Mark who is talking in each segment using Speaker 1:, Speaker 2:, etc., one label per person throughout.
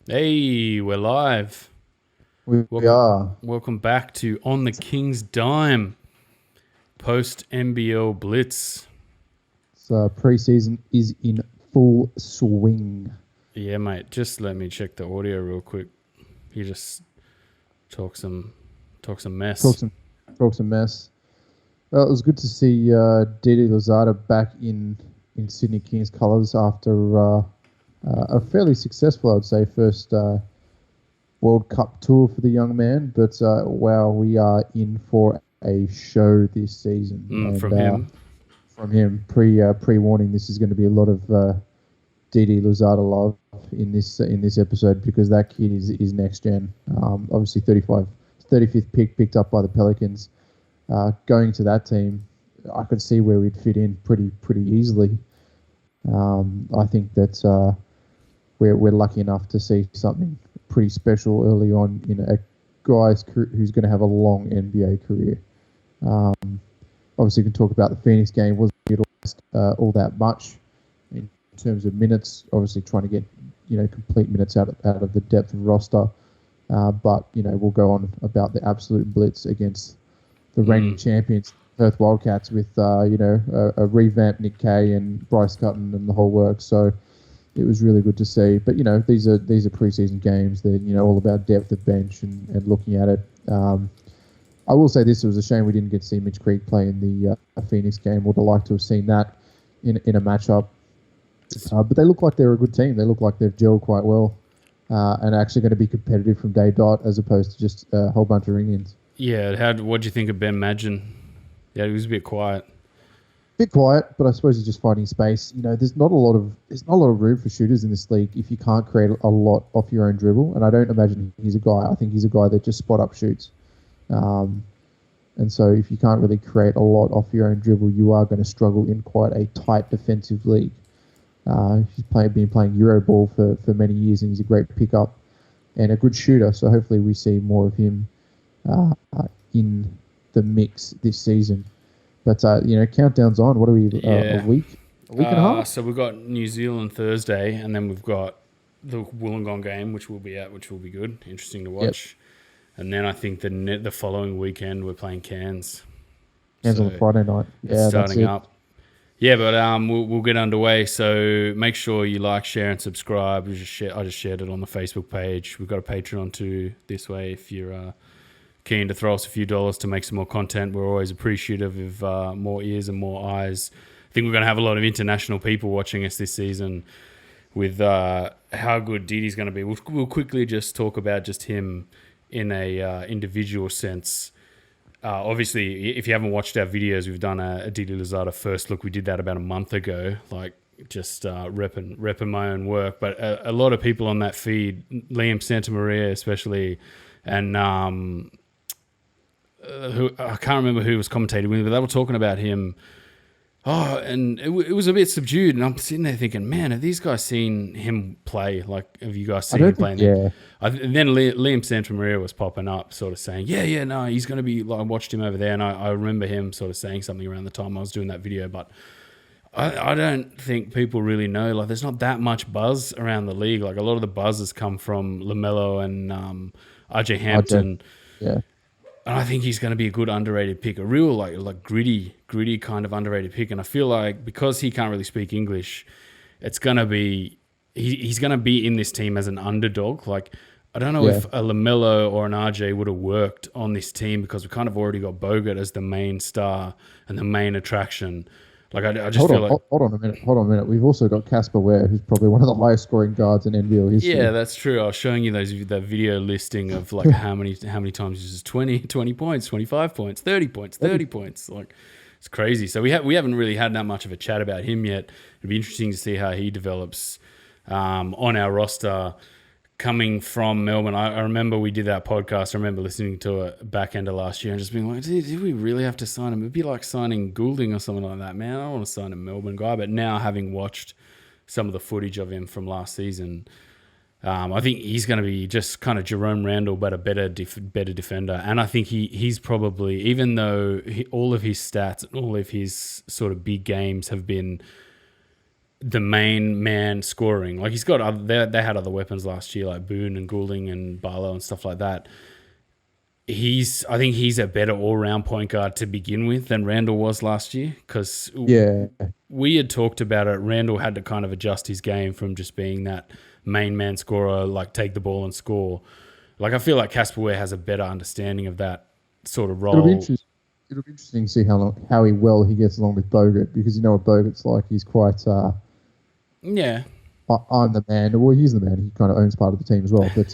Speaker 1: Hey, we're live.
Speaker 2: We
Speaker 1: Welcome,
Speaker 2: are.
Speaker 1: welcome back to On the King's Dime, post NBL Blitz.
Speaker 2: So preseason is in full swing.
Speaker 1: Yeah, mate. Just let me check the audio real quick. You just talk some
Speaker 2: Talk
Speaker 1: mess.
Speaker 2: some, talk some mess. Well, it was good to see Didi Louzada back in Sydney Kings colours after a fairly successful, I'd say, first World Cup tour for the young man. But wow, we are in for a show this season, and
Speaker 1: From him.
Speaker 2: from him, pre warning, this is going to be a lot of Didi Louzada love in this episode because that kid is next gen. Obviously, 35th pick picked up by the Pelicans. Going to that team, I could see where we'd fit in pretty easily. I think that we're lucky enough to see something pretty special early on in a guy who's going to have a long NBA career. Obviously, we can talk about the Phoenix game. Wasn't utilized all that much in terms of minutes. Obviously, trying to get complete minutes out of the depth of roster. But we'll go on about the absolute blitz against the reigning champions, Perth Wildcats, with a revamped Nick Kay and Bryce Cutton and the whole work. So it was really good to see. But these are preseason games. They're all about depth of bench and looking at it. I will say this: it was a shame we didn't get to see Mitch Creek play in the Phoenix game. Would have liked to have seen that in a matchup. But they look like they're a good team. They look like they've gelled quite well and actually going to be competitive from day dot as opposed to just a whole bunch of ring-ins.
Speaker 1: Yeah, what do you think of Ben Madgen? Yeah, he was a bit quiet.
Speaker 2: Bit quiet, but I suppose he's just finding space. There's not a lot of room for shooters in this league if you can't create a lot off your own dribble. And I don't imagine he's a guy. I think he's a guy that just spot up shoots. And so if you can't really create a lot off your own dribble, you are going to struggle in quite a tight defensive league. He's been playing Euroball for many years, and he's a great pickup and a good shooter. So hopefully we see more of him in the mix this season. But countdown's on. What are we? A week and a half.
Speaker 1: So we've got New Zealand Thursday, and then we've got the Wollongong game, which will be good, interesting to watch. Yep. And then I think the following weekend we're playing Cairns.
Speaker 2: Cairns on the Friday night. Yeah,
Speaker 1: starting up. Yeah, but we'll get underway. So make sure you like, share, and subscribe. I just shared it on the Facebook page. We've got a Patreon too. This way, if you're keen to throw us a few dollars to make some more content, we're always appreciative of more ears and more eyes. I think we're going to have a lot of international people watching us this season with how good Didi's going to be. We'll quickly just talk about just him in a individual sense. Obviously, if you haven't watched our videos, we've done a Didi Louzada first look. We did that about a month ago, just repping my own work. But a lot of people on that feed, Liam Santamaria especially, and who I can't remember who was commentating with, but they were talking about him. Oh, and it was a bit subdued, and I'm sitting there thinking, man, have these guys seen him play? Like, have you guys seen him playing?
Speaker 2: Yeah.
Speaker 1: And then Liam Santamaria was popping up, sort of saying, no, he's going to be, like, I watched him over there, and I remember him sort of saying something around the time I was doing that video, but I don't think people really know. Like, there's not that much buzz around the league. Like, a lot of the buzz has come from LaMelo and RJ Hampton.
Speaker 2: Yeah.
Speaker 1: And I think he's going to be a good underrated pick, a real like gritty kind of underrated pick. And I feel like because he can't really speak English, it's going to be he's going to be in this team as an underdog. Like, I don't know if a LaMelo or an RJ would have worked on this team because we kind of already got Bogut as the main star and the main attraction. Like, I just feel like...
Speaker 2: Hold on a minute. We've also got Casper Ware, who's probably one of the highest scoring guards in NBL history.
Speaker 1: Yeah, that's true. I was showing you that video listing of, like, how many times he uses 20 points, 25 points, 30 points, 30 points. Like, it's crazy. So we haven't really had that much of a chat about him yet. It'd be interesting to see how he develops on our roster. Coming from Melbourne, I remember we did that podcast. I remember listening to it back end of last year and just being like, did we really have to sign him? It'd be like signing Goulding or something like that. Man, I don't want to sign a Melbourne guy. But now, having watched some of the footage of him from last season, I think he's going to be just kind of Jerome Randall, but a better defender. And I think he's probably, even though all of his stats and all of his sort of big games have been the main man scoring. Like he's got they had other weapons last year like Boone and Goulding and Barlow and stuff like that. I think he's a better all-round point guard to begin with than Randall was last year, because we had talked about it. Randall had to kind of adjust his game from just being that main man scorer, like take the ball and score. Like I feel like Casper Ware has a better understanding of that sort of role.
Speaker 2: It'll be interesting to see how he gets along with Bogut, because you know what Bogut's like. He's quite I'm the man. Well, he's the man. He kind of owns part of the team as well. But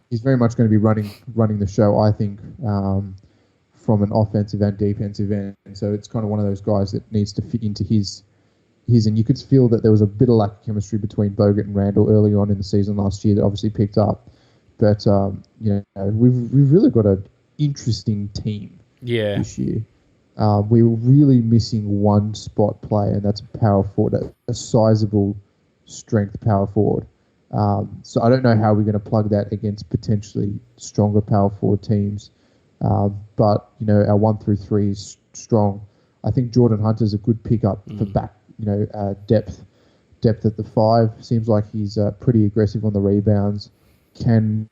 Speaker 2: he's very much going to be running the show, I think, from an offensive and defensive end. So it's kind of one of those guys that needs to fit into his. And you could feel that there was a bit of lack of chemistry between Bogut and Randall early on in the season last year that obviously picked up. But we've really got an interesting team this year. We were really missing one spot player, and that's a power forward, a sizable strength power forward. So I don't know how we're going to plug that against potentially stronger power forward teams. But, our 1 through 3 is strong. I think Jordan Hunter's a good pickup for back, depth. Depth at the 5. Seems like he's pretty aggressive on the rebounds, can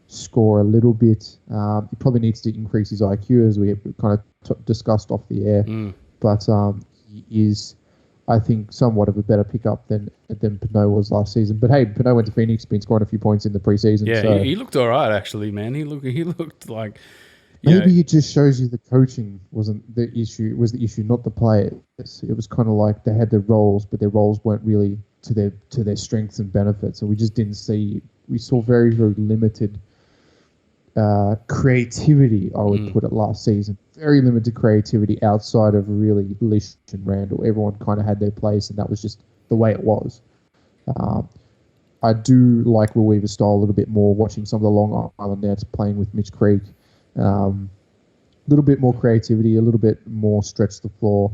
Speaker 2: score a little bit. He probably needs to increase his IQ, as we kind of discussed off the air. But he is, I think, somewhat of a better pickup than Pinot was last season. But hey, Pinot went to Phoenix, been scoring a few points in the preseason.
Speaker 1: Yeah,
Speaker 2: so
Speaker 1: he looked all right, actually, man. He looked like...
Speaker 2: Maybe it just shows you the coaching wasn't the issue, not the players. It was kind of like they had their roles, but their roles weren't really to their strengths and benefits. And we just didn't see... We saw very, very limited creativity, I would put it, last season. Very limited creativity outside of really Lish and Randall. Everyone kind of had their place, and that was just the way it was. I do like Will Weaver's style a little bit more, watching some of the Long Island Nets playing with Mitch Creek. A little bit more creativity, a little bit more stretch the floor.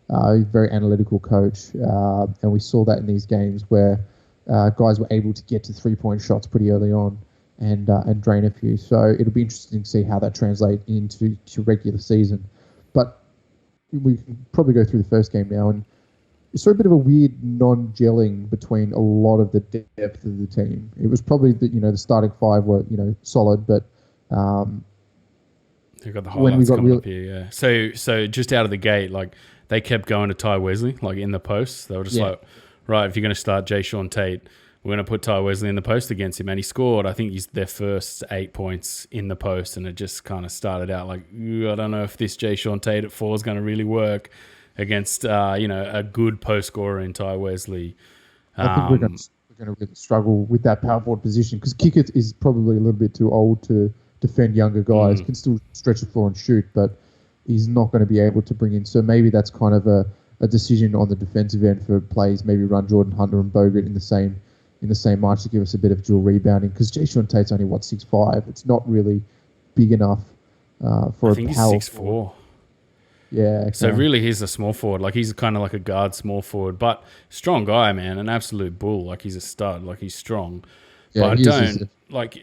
Speaker 2: He's a very analytical coach, and we saw that in these games where guys were able to get to 3-point shots pretty early on and drain a few. So it'll be interesting to see how that translates into regular season. But we can probably go through the first game now, and you saw a bit of a weird non-gelling between a lot of the depth of the team. It was probably the starting 5 were solid, but
Speaker 1: they've got the highlights coming up here. Yeah. So just out of the gate, like they kept going to Ty Wesley, like in the post. They were just like, right, if you're going to start jae'sean Tate, we're going to put Ty Wesley in the post against him. And he scored, I think, their first 8 points in the post. And it just kind of started out like, I don't know if this jae'sean Tate at 4 is going to really work against, a good post scorer in Ty Wesley.
Speaker 2: I think we're going to really struggle with that power forward position, because Kicker is probably a little bit too old to defend younger guys. Can still stretch the floor and shoot, but he's not going to be able to bring in. So maybe that's kind of a decision on the defensive end for plays. Maybe run Jordan Hunter and Bogut in the same march to give us a bit of dual rebounding, because jae'sean Tate's only 6'5". It's not really big enough for
Speaker 1: I think
Speaker 2: a power.
Speaker 1: He's 6'4".
Speaker 2: Yeah. Okay.
Speaker 1: So really, he's a small forward. Like he's kind of like a guard small forward, but strong guy, man. An absolute bull. Like he's a stud. Like he's strong. Yeah, but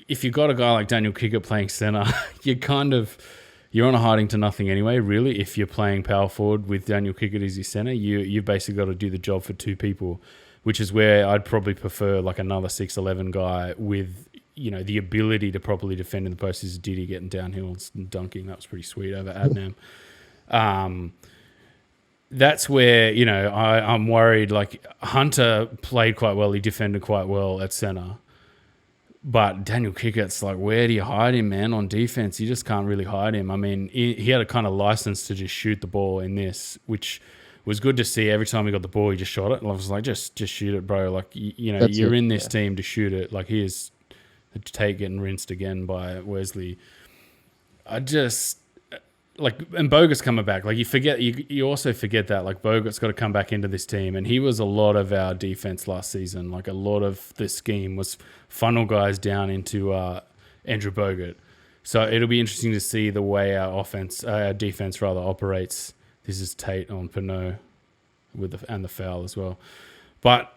Speaker 1: if you got a guy like Daniel Kicker playing center, you're on a hiding to nothing anyway, really. If you're playing power forward with Daniel Kicker as your center, you've basically got to do the job for 2 people, which is where I'd probably prefer like another 6'11" guy with, the ability to properly defend in the post. Is Didi getting downhill and dunking. That was pretty sweet over Adnam. That's where, I'm worried. Like Hunter played quite well. He defended quite well at center. But Daniel Kickert's like, where do you hide him, man? On defense, you just can't really hide him. I mean, he had a kind of license to just shoot the ball in this, which was good to see. Every time he got the ball, he just shot it. And I was like, just shoot it, bro. Like, you're in this team to shoot it. Like, here's Tate getting rinsed again by Wesley. And Bogut's coming back. Like, you also forget that, like, Bogut's got to come back into this team. And he was a lot of our defense last season. Like, a lot of the scheme was funnel guys down into Andrew Bogut. So it'll be interesting to see the way our defense operates. This is Tate on Pinot and the foul as well. But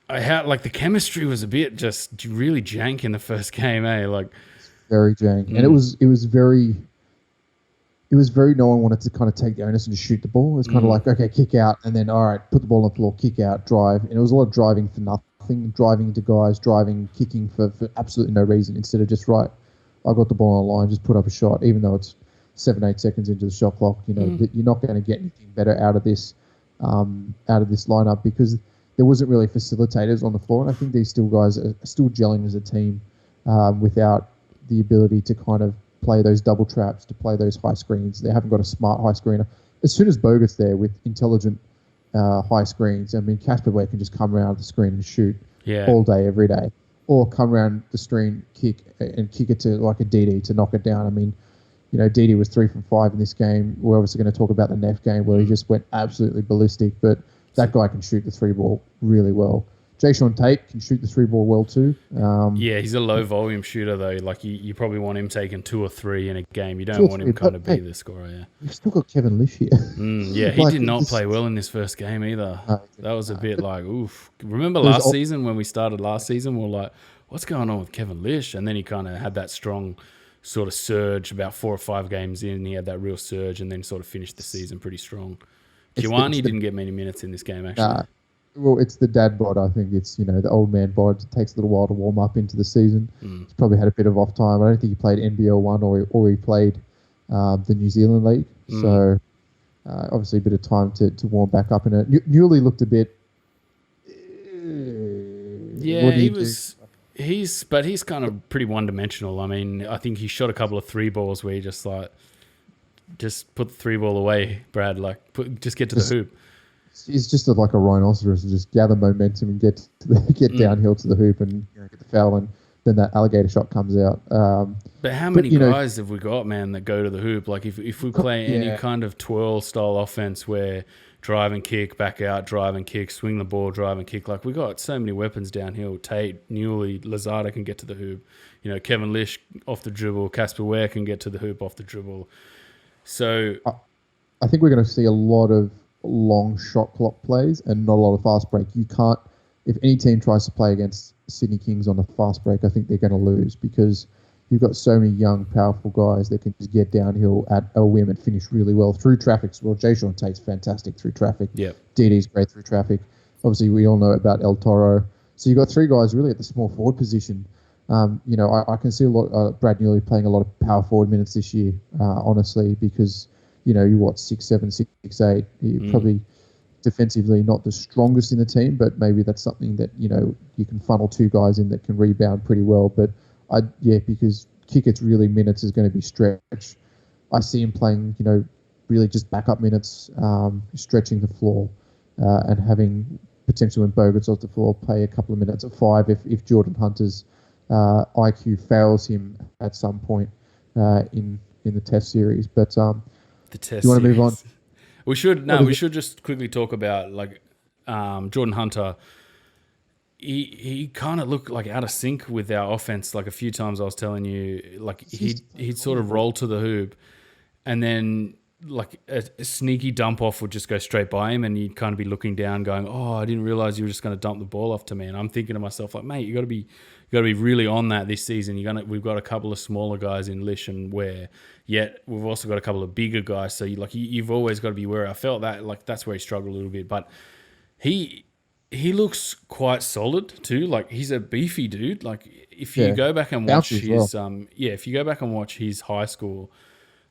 Speaker 1: the chemistry was a bit just really jank in the first game, eh? Like,
Speaker 2: very jank. And it was it was very, no one wanted to kind of take the onus and just shoot the ball. It was kind of like, okay, kick out, and then, all right, put the ball on the floor, kick out, drive. And it was a lot of driving for nothing, driving into guys, driving, kicking for absolutely no reason, instead of just, right, I got the ball on the line, just put up a shot, even though it's 7-8 seconds into the shot clock. You know, that you're not going to get anything better out of this lineup, because there wasn't really facilitators on the floor. And I think these guys are still gelling as a team without the ability to kind of play those double traps, to play those high screens. They haven't got a smart high screener. As soon as Bogut's there with intelligent high screens, I mean, Casper Ware can just come around the screen and shoot all day, every day. Or come around the screen, kick it to like a Didi to knock it down. I mean, you know, Didi was 3 from 5 in this game. We're obviously going to talk about the Neff game where he just went absolutely ballistic, but that guy can shoot the 3-ball really well. Jae'Sean Tate can shoot the 3-ball well too.
Speaker 1: He's a low volume shooter though. Like you probably want him taking 2 or 3 in a game. You don't want him kind of be the scorer. Yeah,
Speaker 2: we've still got Kevin Lish here.
Speaker 1: He did not play well in this first game either. That was a bit like, oof. Remember last season when we started last season? We were like, what's going on with Kevin Lish? And then he kind of had that strong sort of surge about 4 or 5 games in. He had that real surge and then sort of finished the season pretty strong. Kiwani didn't get many minutes in this game actually.
Speaker 2: Well, it's the dad bod. I think it's, you know, the old man bod. It takes a little while to warm up into the season. He's probably had a bit of off time. I don't think he played NBL 1 or he played the New Zealand League. So obviously a bit of time to warm back up in it. Newley looked a bit...
Speaker 1: He's kind of pretty one-dimensional. I mean, I think he shot a couple of 3 balls where he just put the 3-ball away, Brad. Just get to the hoop.
Speaker 2: He's just like a rhinoceros and just gather momentum and get downhill to the hoop and get the foul, and then that alligator shot comes out.
Speaker 1: But how many guys have we got, man, that go to the hoop? Like if we play any kind of twirl style offense where drive and kick, back out, drive and kick, swing the ball, drive and kick, like we got so many weapons downhill. Tate, Newley, Louzada can get to the hoop. You know, Kevin Lish off the dribble, Casper Ware can get to the hoop off the dribble. So
Speaker 2: I think we're going to see a lot of long shot clock plays and not a lot of fast break. You can't, if any team tries to play against Sydney Kings on a fast break, I think they're going to lose, because you've got so many young, powerful guys that can just get downhill at a whim and finish really well through traffic. Well, Jae'Sean Tate's fantastic through traffic. Didi's great through traffic. Obviously, we all know about El Toro. So you've got 3 guys really at the small forward position. You know, I can see a lot Brad Newley playing a lot of power forward minutes this year, honestly, because, you know, you 6'7", 6'8", you're probably defensively not the strongest in the team, but maybe that's something that, you know, you can funnel 2 guys in that can rebound pretty well. But because Kickett's really minutes is going to be stretched. I see him playing, you know, really just backup minutes, stretching the floor, and having potentially when Bogut's off the floor play a couple of minutes at 5 if Jordan Hunter's IQ fails him at some point in the Test series. But
Speaker 1: the Test.
Speaker 2: Do you want to move on?
Speaker 1: We should just quickly talk about Jordan Hunter. He kind of looked like out of sync with our offense. Like a few times I was telling you, like he'd sort of roll to the hoop, and then like a sneaky dump off would just go straight by him, and he'd kind of be looking down, going, "Oh, I didn't realize you were just going to dump the ball off to me." And I'm thinking to myself, like, mate, you got to be really on that this season. We've got a couple of smaller guys in Lish and Ware, yet we've also got a couple of bigger guys. So you've always got to be wary. I felt that like that's where he struggled a little bit, but he looks quite solid too. Like he's a beefy dude. Like if you go back and watch his if you go back and watch his high school,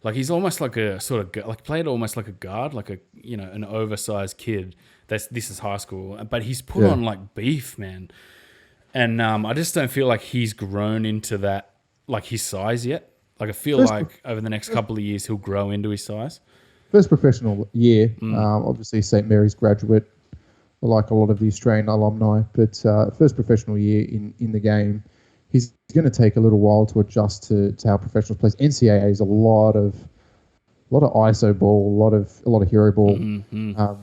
Speaker 1: like he's almost like a sort of like played almost like a guard, like an oversized kid. This is high school, but he's put on like beef, man. And I just don't feel like he's grown into that, like his size yet. Like I feel like over the next couple of years he'll grow into his size.
Speaker 2: First professional year, obviously St. Mary's graduate, like a lot of the Australian alumni, but first professional year in the game, he's going to take a little while to adjust to how professionals play. NCAA is a lot of ISO ball, a lot of hero ball,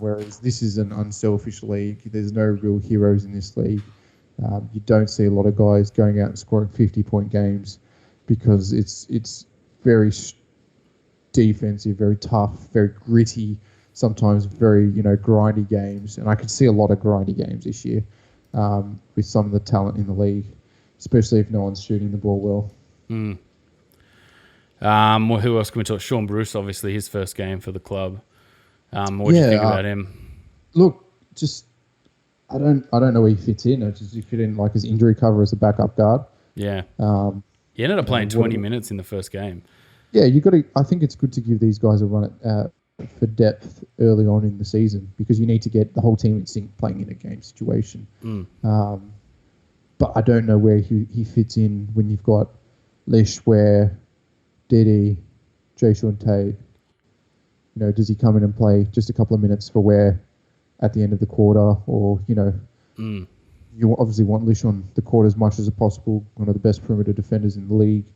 Speaker 2: whereas this is an unselfish league. There's no real heroes in this league. You don't see a lot of guys going out and scoring 50-point games because it's very defensive, very tough, very gritty, sometimes very grindy games. And I could see a lot of grindy games this year with some of the talent in the league, especially if no one's shooting the ball well.
Speaker 1: Well, who else can we talk? Sean Bruce, obviously, his first game for the club. What do you think about him?
Speaker 2: Look, just I don't know where he fits in. I just he fit in like his injury cover as a backup guard.
Speaker 1: Yeah. He ended up playing 20 minutes in the first game.
Speaker 2: Yeah, you got to. I think it's good to give these guys a run for depth early on in the season because you need to get the whole team in sync playing in a game situation. But I don't know where he fits in when you've got Lish, Ware, Didi, jae'sean Tate. You know, does he come in and play just a couple of minutes for Ware at the end of the quarter, or you obviously want Lish on the court as much as possible. One of the best perimeter defenders in the league,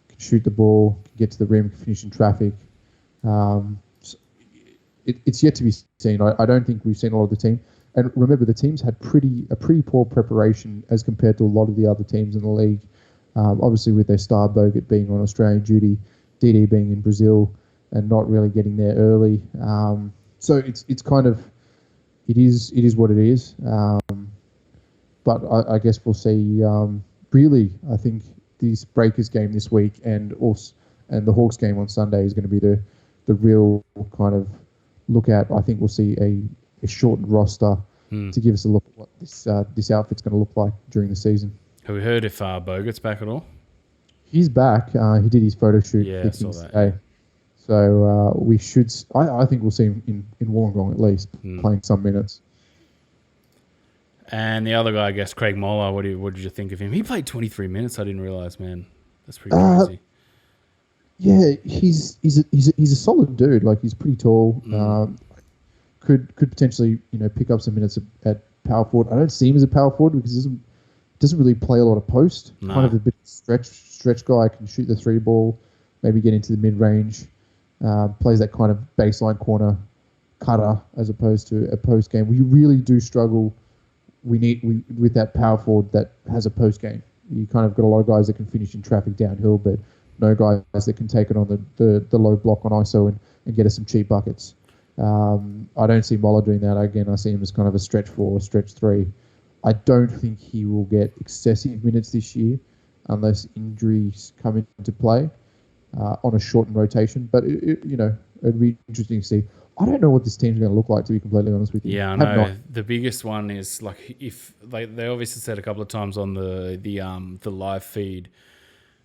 Speaker 2: can shoot the ball, can get to the rim, can finish in traffic. It's yet to be seen. I don't think we've seen a lot of the team. And remember, the team's had a pretty poor preparation as compared to a lot of the other teams in the league. Obviously, with their star Bogut being on Australian duty, Didi being in Brazil, and not really getting there early. So it's kind of it is what it is. But I guess we'll see. Really, I think this Breakers game this week and the Hawks game on Sunday is going to be the real kind of look at. I think we'll see a shortened roster to give us a look at what this outfit's going to look like during the season.
Speaker 1: Have we heard if Bogut's back at all?
Speaker 2: He's back. He did his photo shoot.
Speaker 1: Yeah, I saw that.
Speaker 2: Today. So we should. I think we'll see him in Wollongong at least playing some minutes.
Speaker 1: And the other guy, I guess, Craig Moller. What did you think of him? He played 23 minutes. I didn't realize, man. That's pretty crazy.
Speaker 2: Yeah, he's a solid dude. Like he's pretty tall. Could potentially pick up some minutes at power forward. I don't see him as a power forward because he doesn't really play a lot of post.
Speaker 1: No.
Speaker 2: Kind of a bit stretch guy. Can shoot the 3 ball, maybe get into the mid range. Plays that kind of baseline corner cutter as opposed to a post game. We really do struggle. With that power forward that has a post game. You kind of got a lot of guys that can finish in traffic downhill, but no guys that can take it on the low block on ISO and get us some cheap buckets. I don't see Moller doing that. Again, I see him as kind of a stretch 4, stretch 3. I don't think he will get excessive minutes this year unless injuries come into play on a shortened rotation. But it'd be interesting to see. I don't know what this team's going to look like, to be completely honest with you.
Speaker 1: Yeah, I know. The biggest one is like if they obviously said a couple of times on the live feed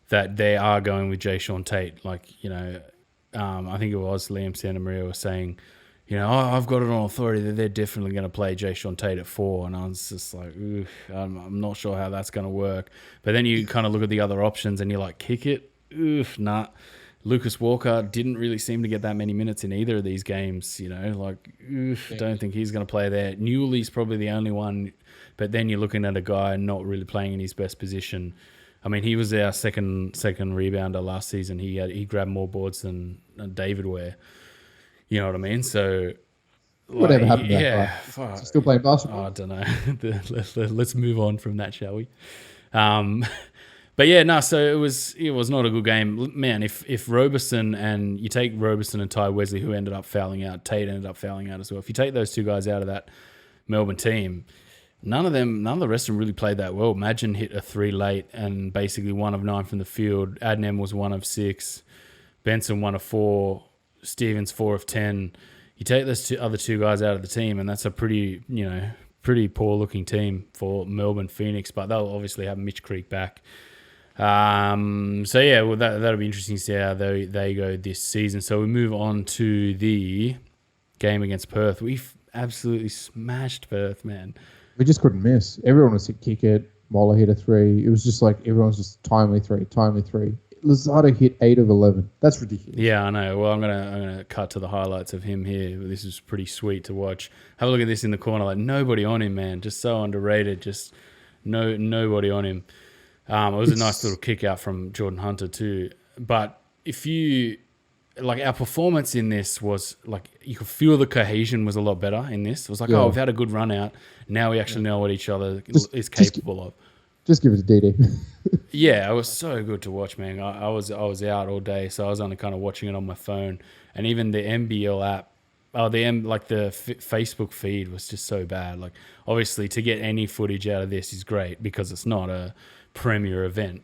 Speaker 1: that they are going with jae'sean Tate. Like I think it was Liam Santamaria was saying, I've got it on authority that they're definitely going to play jae'sean Tate at 4, and I was just like, I'm not sure how that's going to work. But then you kind of look at the other options and you're like, kick it, nah. Lucas Walker didn't really seem to get that many minutes in either of these games, don't think he's going to play there. Newley's probably the only one, but then you're looking at a guy not really playing in his best position. I mean, he was our second rebounder last season. He grabbed more boards than David Ware. You know what I mean? So
Speaker 2: whatever happened to that guy? Is he still playing basketball?
Speaker 1: I don't know. Let's move on from that, shall we? But yeah, no. So it was not a good game, man. If Roberson and you take Roberson and Ty Wesley, who ended up fouling out, Tate ended up fouling out as well. If you take those two guys out of that Melbourne team, none of the rest of them really played that well. Magin hit a 3 late and basically 1 of 9 from the field. Adnem was 1 of 6. Benson 1 of 4. Stevens 4 of 10. You take those other two guys out of the team, and that's a pretty poor looking team for Melbourne Phoenix. But they'll obviously have Mitch Creek back. So yeah, well that'll be interesting to see how they go this season. So we move on to the game against Perth. We've absolutely smashed Perth, man.
Speaker 2: We just couldn't miss. Everyone was hit kick it. Moller hit a 3. It was just like everyone's just timely 3. Louzada hit 8 of 11. That's ridiculous.
Speaker 1: Yeah, I know. Well, I'm gonna cut to the highlights of him here. This is pretty sweet to watch. Have a look at this in the corner. Like nobody on him, man. Just so underrated. Just nobody on him. It was a nice little kick out from Jordan Hunter too. But if you our performance in this was like you could feel the cohesion was a lot better in this. It was like, we've had a good run out. Now we actually know what each other is capable of.
Speaker 2: Just give it to Didi.
Speaker 1: Yeah, it was so good to watch, man. I was out all day, so I was only kind of watching it on my phone. And even the NBL app, the Facebook feed was just so bad. Like, obviously, to get any footage out of this is great because it's not a premier event.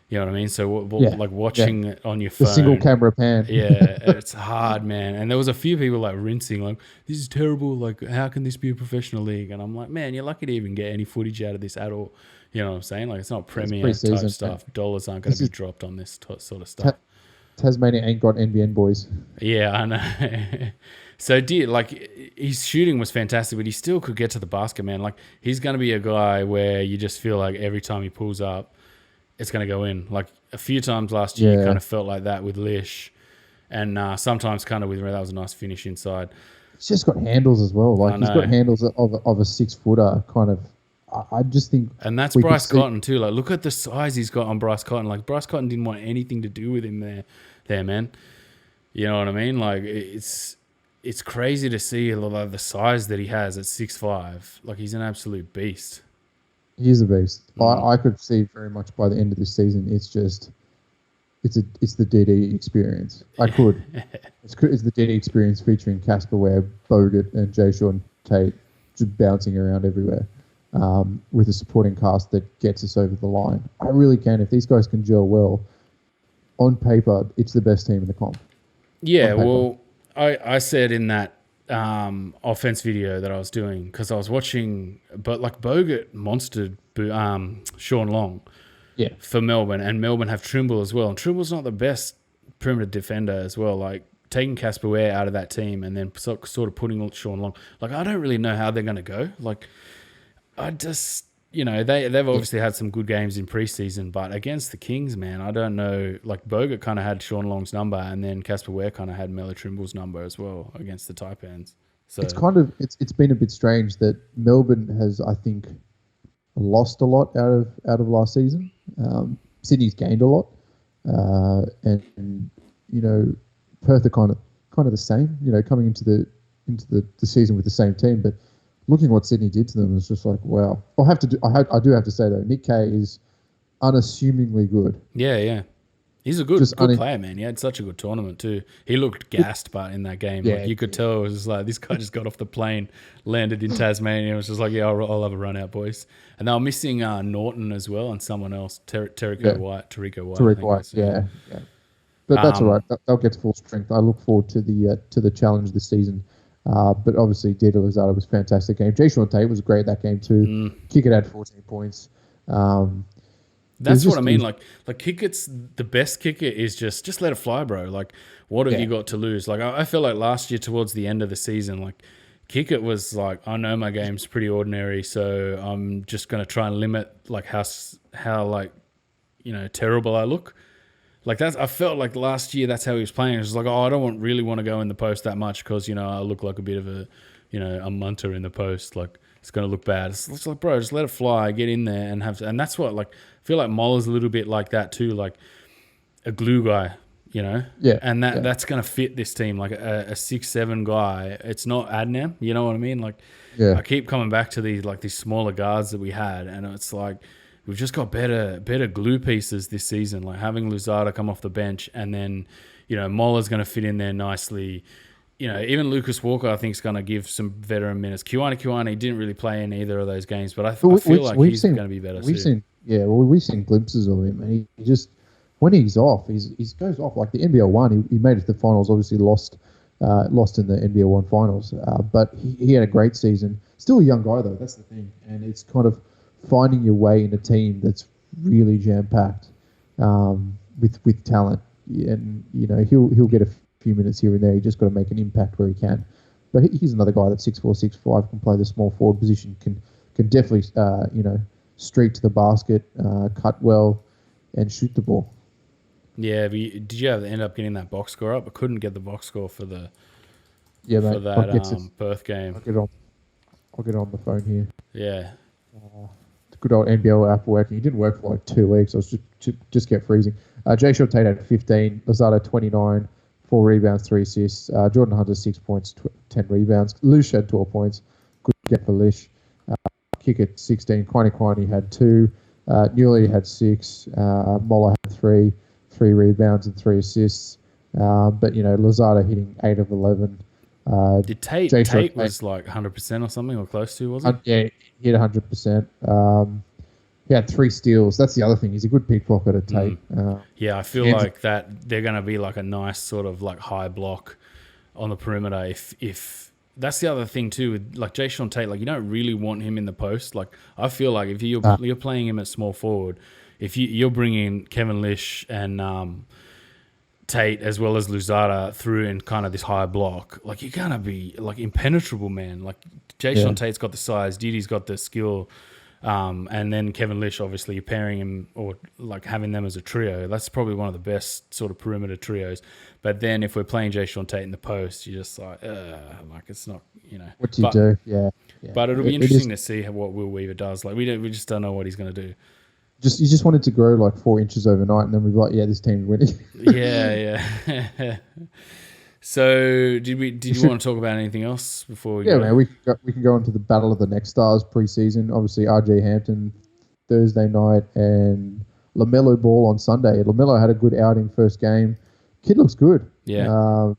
Speaker 1: You know what I mean? So
Speaker 2: Yeah,
Speaker 1: like watching it on your
Speaker 2: the
Speaker 1: phone.
Speaker 2: single camera pan.
Speaker 1: Yeah, it's hard, man. And there was a few people like rinsing, like, this is terrible. Like, how can this be a professional league? And I'm like, man, you're lucky to even get any footage out of this at all. You know what I'm saying? Like, it's not Premier type stuff. Dollars aren't going to be dropped on this sort of stuff.
Speaker 2: Tasmania ain't got NBN boys.
Speaker 1: Yeah, I know. So, his shooting was fantastic, but he still could get to the basket, man. Like, he's going to be a guy where you just feel like every time he pulls up, it's going to go in. Like, a few times last year, you kind of felt like that with Lish. And sometimes kind of with that was a nice finish inside.
Speaker 2: He's just got handles as well. Like, he's got handles of a 6-footer kind of. I just think.
Speaker 1: And that's Bryce Cotton too. Like, look at the size he's got on Bryce Cotton. Like, Bryce Cotton didn't want anything to do with him there, man. You know what I mean? Like, it's crazy to see like the size that he has at 6'5". Like, he's an absolute beast.
Speaker 2: He is a beast. I could see very much by the end of this season. It's just. It's the Didi experience. I could. It's the Didi experience featuring Casper Ware, Bogut, and jae'sean Tate just bouncing around everywhere, with a supporting cast that gets us over the line. I really can. If these guys can gel well, on paper, it's the best team in the comp.
Speaker 1: Yeah, well, I said in that offense video that I was doing, because I was watching, but like Bogut monstered Sean Long.
Speaker 2: Yeah,
Speaker 1: for Melbourne, and Melbourne have Trimble as well. And Trimble's not the best perimeter defender as well. Like, taking Casper Ware out of that team and then sort of putting Sean Long. Like, I don't really know how they're going to go. Like, I just, they've obviously had some good games in preseason, but against the Kings, man, I don't know. Like, Bogut kind of had Sean Long's number, and then Casper Ware kind of had Melo Trimble's number as well against the Taipans. So
Speaker 2: it's been a bit strange that Melbourne has, I think, lost a lot out of last season. Sydney's gained a lot, and Perth are kind of the same. Coming into the season with the same team, but looking what Sydney did to them is just like, wow. I do have to say though, Nick Kay is unassumingly good.
Speaker 1: Yeah. He's a good player, man. He had such a good tournament too. He looked gassed, but in that game, like, you could tell it was like this guy just got off the plane, landed in Tasmania, and was just like, yeah, I'll have a run out, boys. And they were missing Norton as well, and someone else, Tariq White.
Speaker 2: Yeah. But that's all right. They'll get to full strength. I look forward to the challenge this season. But obviously, Didi Louzada was a fantastic game. jae'sean Tate was great that game too. Kick it had 14 points.
Speaker 1: That's what I mean. Like Kickett's the best kicker is just let it fly, bro. Like, what have you got to lose? Like, I feel like last year towards the end of the season, like, Kickett was like, I know my game's pretty ordinary, so I'm just gonna try and limit like how like, terrible I look. Like, I felt like last year that's how he was playing. It was like, I don't really want to go in the post that much because I look like a bit of a a munter in the post. Like, it's going to look bad. It's like, bro, just let it fly, get in there and that's what, like, I feel like Moller's a little bit like that too, like a glue guy, Yeah. And that's going to fit this team, like a 6'7" guy. It's not Adnan, you know what I mean? Like, I keep coming back to these smaller guards that we had, and it's like we've just got better glue pieces this season, like having Louzada come off the bench, and then, Moller's going to fit in there nicely. Even Lucas Walker, I think, is going to give some veteran minutes. Kiwani didn't really play in either of those games, but I feel like he's going to be better soon.
Speaker 2: We've seen glimpses of him, and he just, when he's off, he goes off. Like the NBL 1, he made it to the finals, obviously lost in the NBL 1 finals, but he had a great season. Still a young guy, though, that's the thing, and it's kind of finding your way in a team that's really jam-packed with talent, and, he'll get a few minutes here and there. He just got to make an impact where he can. But he's another guy that's 6'4", 6'5", can play the small forward position, can definitely streak to the basket, cut well, and shoot the ball.
Speaker 1: Yeah, but did you end up getting that box score up? I couldn't get the box score for the Perth game.
Speaker 2: I'll get it on the phone here.
Speaker 1: Yeah.
Speaker 2: The good old NBL app working. It didn't work for like 2 weeks. I was just kept freezing. jae'sean Tate had 15, Louzada 29, 4 rebounds, 3 assists. Jordan Hunter 6 points, 10 rebounds. Lish had 12 points. Good get for Lish. Kickett 16. Kwani had 2. Newley had 6. Moller had 3 rebounds and 3 assists. But Louzada hitting 8 of 11.
Speaker 1: Did Tate was like 100% or something, or close to, wasn't it?
Speaker 2: Yeah, he hit 100%. He had 3 steals. That's the other thing. He's a good pickpocket, Tate.
Speaker 1: Yeah, I feel like that they're going to be like a nice sort of like high block on the perimeter. If that's the other thing too, with like jae'sean Tate, like you don't really want him in the post. Like I feel like if you're playing him at small forward, if you're bringing Kevin Lish and Tate as well as Louzada through in kind of this high block, like you're gonna be like impenetrable, man. Like jae'sean Tate's got the size, Didi's got the skill, and then Kevin Lish, obviously, you're pairing him or like having them as a trio. That's probably one of the best sort of perimeter trios. But then if we're playing jae'sean Tate in the post, you're just like it's not, you know.
Speaker 2: What do you do? Yeah.
Speaker 1: But it'll be interesting to see what Will Weaver does. Like we just don't know what he's going to do.
Speaker 2: You just wanted to grow like 4 inches overnight, and then we'd be like, yeah, this team's winning.
Speaker 1: Yeah. So did you want to talk about anything else before we go?
Speaker 2: Man, we can go into the Battle of the Next Stars preseason. Obviously, RJ Hampton Thursday night and LaMelo Ball on Sunday. LaMelo had a good outing first game. Kid looks good.
Speaker 1: Yeah.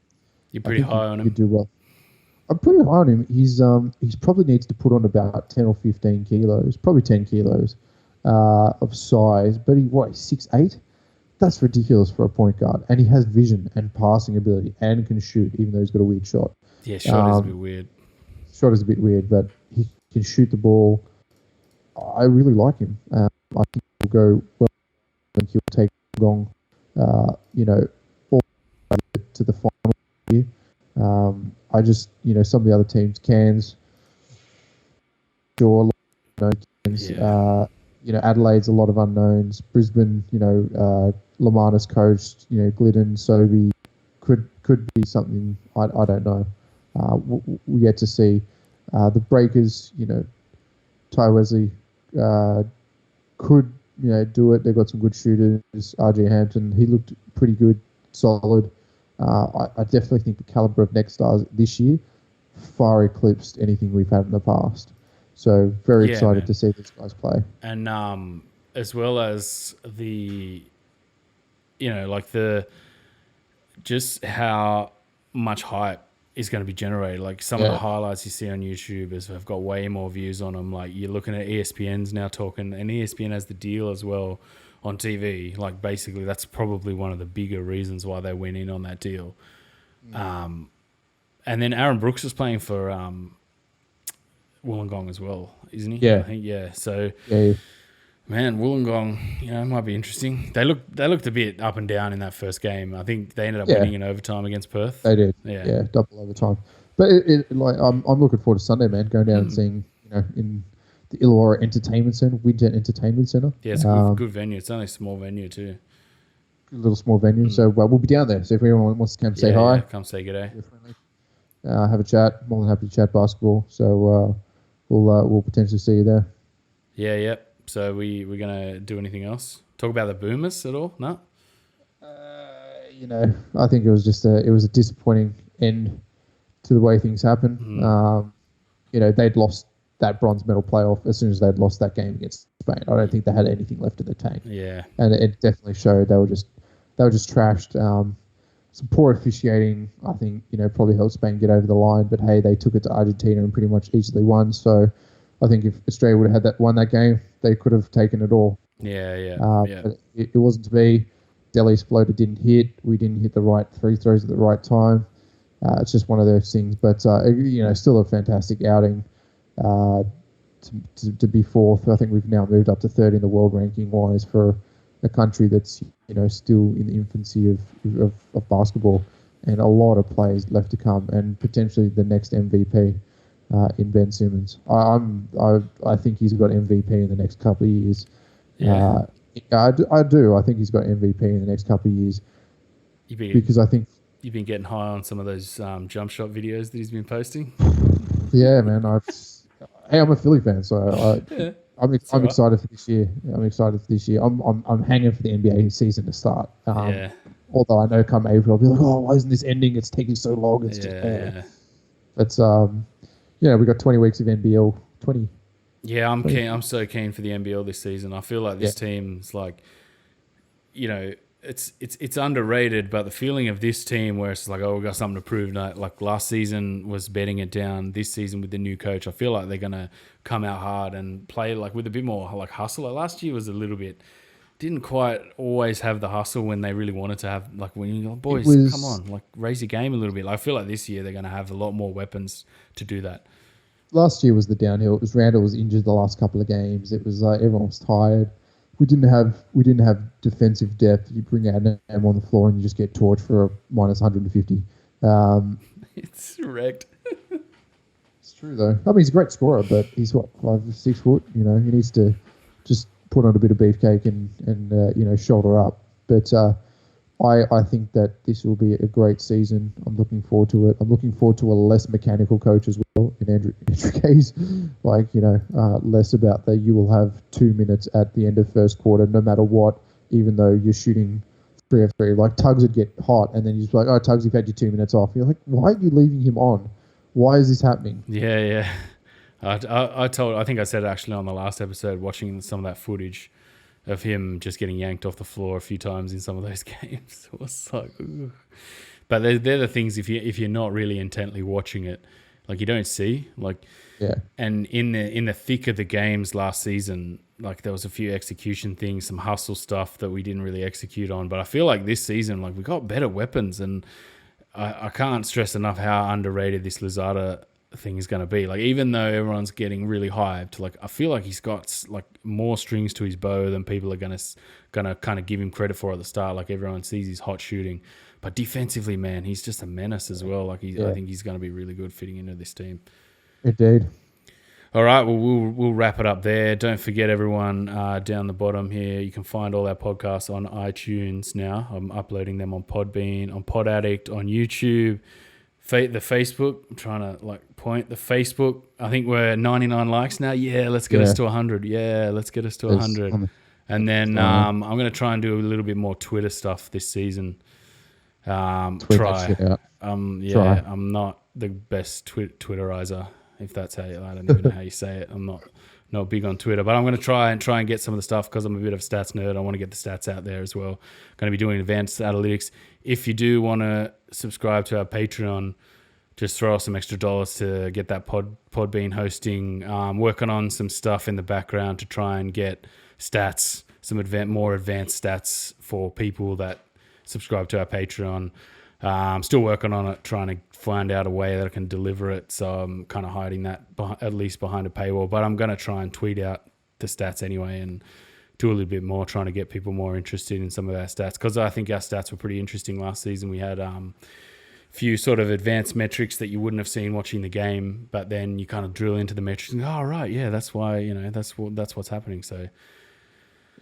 Speaker 1: You're pretty high on him.
Speaker 2: He'd do well. I'm pretty high on him. He's probably needs to put on about 10 or 15 kilos, probably 10 kilos of size. But he's 6'8"? That's ridiculous for a point guard. And he has vision and passing ability and can shoot, even though he's got a weird shot.
Speaker 1: Yeah, shot is a bit weird.
Speaker 2: Shot is a bit weird, but he can shoot the ball. I really like him. I think he'll go well. I think he'll take Gong, all the way to the final here. I just, some of the other teams, Cairns, sure, Cairns, Adelaide's a lot of unknowns. Brisbane, Lamarnus coached, Glidden, Sobey, could be something. I don't know. We yet to see. The Breakers, Ty Wesley could, do it. They've got some good shooters. RJ Hampton, he looked pretty good, solid. I definitely think the caliber of Next Stars this year far eclipsed anything we've had in the past. So very excited to see these guys play.
Speaker 1: And as well as the, just how much hype is going to be generated. Like some of the highlights you see on YouTube have got way more views on them. Like you're looking at ESPN's now talking, and ESPN has the deal as well on TV. Like basically that's probably one of the bigger reasons why they went in on that deal. And then Aaron Brooks is playing for Wollongong as well, isn't he?
Speaker 2: Yeah.
Speaker 1: I think, yeah. So,
Speaker 2: yeah.
Speaker 1: Man, Wollongong, might be interesting. They looked a bit up and down in that first game. I think they ended up winning in overtime against Perth.
Speaker 2: They did.
Speaker 1: Yeah,
Speaker 2: double overtime. But I'm looking forward to Sunday, man. Going down and seeing, in the Illawarra Entertainment Centre, Winter Entertainment Centre.
Speaker 1: Yeah, it's a good venue. It's only a small venue too.
Speaker 2: Good little small venue. So we'll be down there. So if anyone wants to come say hi,
Speaker 1: come say g'day.
Speaker 2: Have a chat. More than happy to chat basketball. So we'll potentially see you there.
Speaker 1: Yeah, yep. So we're gonna do anything else? Talk about the Boomers at all? No.
Speaker 2: I think it was just a disappointing end to the way things happened. They'd lost that bronze medal playoff as soon as they'd lost that game against Spain. I don't think they had anything left in the tank.
Speaker 1: Yeah,
Speaker 2: and it definitely showed. They were just trashed. Some poor officiating, I think, probably helped Spain get over the line. But hey, they took it to Argentina and pretty much easily won. So I think if Australia would have had won that game, they could have taken it all.
Speaker 1: Yeah.
Speaker 2: But it wasn't to be. Delhi's floater didn't hit. We didn't hit the right free throws at the right time. It's just one of those things. But still a fantastic outing. To be fourth, I think we've now moved up to third in the world ranking wise for a country that's still in the infancy of basketball, and a lot of players left to come, and potentially the next MVP in Ben Simmons. I think he's got MVP in the next couple of years.
Speaker 1: Yeah.
Speaker 2: I do. I think he's got MVP in the next couple of years because I think
Speaker 1: you've been getting high on some of those jump shot videos that he's been posting.
Speaker 2: Yeah, man. I'm a Philly fan, so I'm excited for this year. I'm hanging for the NBA season to start. Although I know come April, I'll be like, oh, why isn't this ending? It's taking so long. It's just bad. But we got 20 weeks of NBL. 20.
Speaker 1: Yeah, I'm so keen for the NBL this season. I feel like this team's like, it's underrated, but the feeling of this team where it's like, oh, we've got something to prove. Like last season was betting it down. This season with the new coach, I feel like they're gonna come out hard and play like with a bit more like hustle. Like last year was a little bit didn't quite always have the hustle when they really wanted to have. Like when you're like, boys, come on, like raise your game a little bit. Like, I feel like this year they're gonna have a lot more weapons to do that.
Speaker 2: Last year was the downhill. It was Randall was injured the last couple of games. It was like everyone was tired. We didn't have defensive depth. You bring out an M on the floor and you just get torched for a minus 150.
Speaker 1: It's wrecked.
Speaker 2: It's true though. I mean, he's a great scorer, but he's what 5'6" foot. You know, he needs to just put on a bit of beefcake and shoulder up. But I think that this will be a great season. I'm looking forward to it. I'm looking forward to a less mechanical coach as well in Andrew case. Like, less about that you will have 2 minutes at the end of first quarter, no matter what, even though you're shooting 3 of 3. Like, Tuggs would get hot, and then you're just like, oh, Tuggs, you've had your 2 minutes off. You're like, why are you leaving him on? Why is this happening?
Speaker 1: Yeah. I think I said it actually on the last episode, watching some of that footage of him just getting yanked off the floor a few times in some of those games. It was like, ugh. But they're the things if you're not really intently watching it, like you don't see. Like,
Speaker 2: yeah.
Speaker 1: And in the thick of the games last season, like there was a few execution things, some hustle stuff that we didn't really execute on. But I feel like this season, like we got better weapons, and I can't stress enough how underrated this Louzada thing is going to be. Like, even though everyone's getting really hyped, like I feel like he's got like more strings to his bow than people are gonna kind of give him credit for at the start. Like, everyone sees his hot shooting, but defensively, man, he's just a menace as well. Like, I think he's going to be really good fitting into this team.
Speaker 2: Indeed.
Speaker 1: All right, well, we'll wrap it up there. Don't forget, everyone, down the bottom here, you can find all our podcasts on iTunes now. I'm uploading them on Podbean, on Pod Addict, on YouTube. The Facebook, I'm trying to point the Facebook. I think we're 99 likes now. Yeah, let's get us to 100. Yeah, let's get us to 100. And then I'm going to try and do a little bit more Twitter stuff this season. Try. I'm not the best Twitterizer, if that's how I don't even know how you say it. I'm not big on Twitter, but I'm going to try and get some of the stuff because I'm a bit of a stats nerd. I want to get the stats out there as well. Going to be doing advanced analytics. If you do want to subscribe to our Patreon, just throw us some extra dollars to get that Podbean hosting. Working on some stuff in the background to try and get stats, some more advanced stats for people that subscribe to our Patreon. I'm still working on it, trying to find out a way that I can deliver it. So I'm kind of hiding that at least behind a paywall. But I'm going to try and tweet out the stats anyway and do a little bit more, trying to get people more interested in some of our stats. Because I think our stats were pretty interesting last season. We had a few sort of advanced metrics that you wouldn't have seen watching the game. But then you kind of drill into the metrics and go, oh, right, yeah, that's why, that's what's happening. So,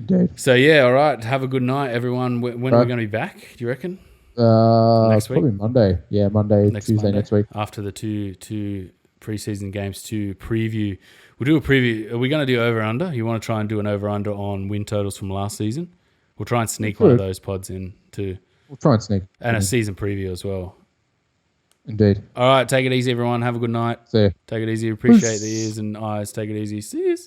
Speaker 2: Indeed.
Speaker 1: So yeah, all right. Have a good night, everyone. When are we going to be back, do you reckon? Next week?
Speaker 2: Probably Monday. Yeah, Monday, Tuesday Monday, next week.
Speaker 1: After the two preseason games to preview. We'll do a preview. Are we going to do over-under? You want to try and do an over-under on win totals from last season? We'll try and sneak one of those pods in too.
Speaker 2: We'll try and sneak.
Speaker 1: And a season preview as well.
Speaker 2: Indeed.
Speaker 1: All right, take it easy, everyone. Have a good night.
Speaker 2: See ya.
Speaker 1: Take it easy. Appreciate the ears and eyes. Take it easy. See you.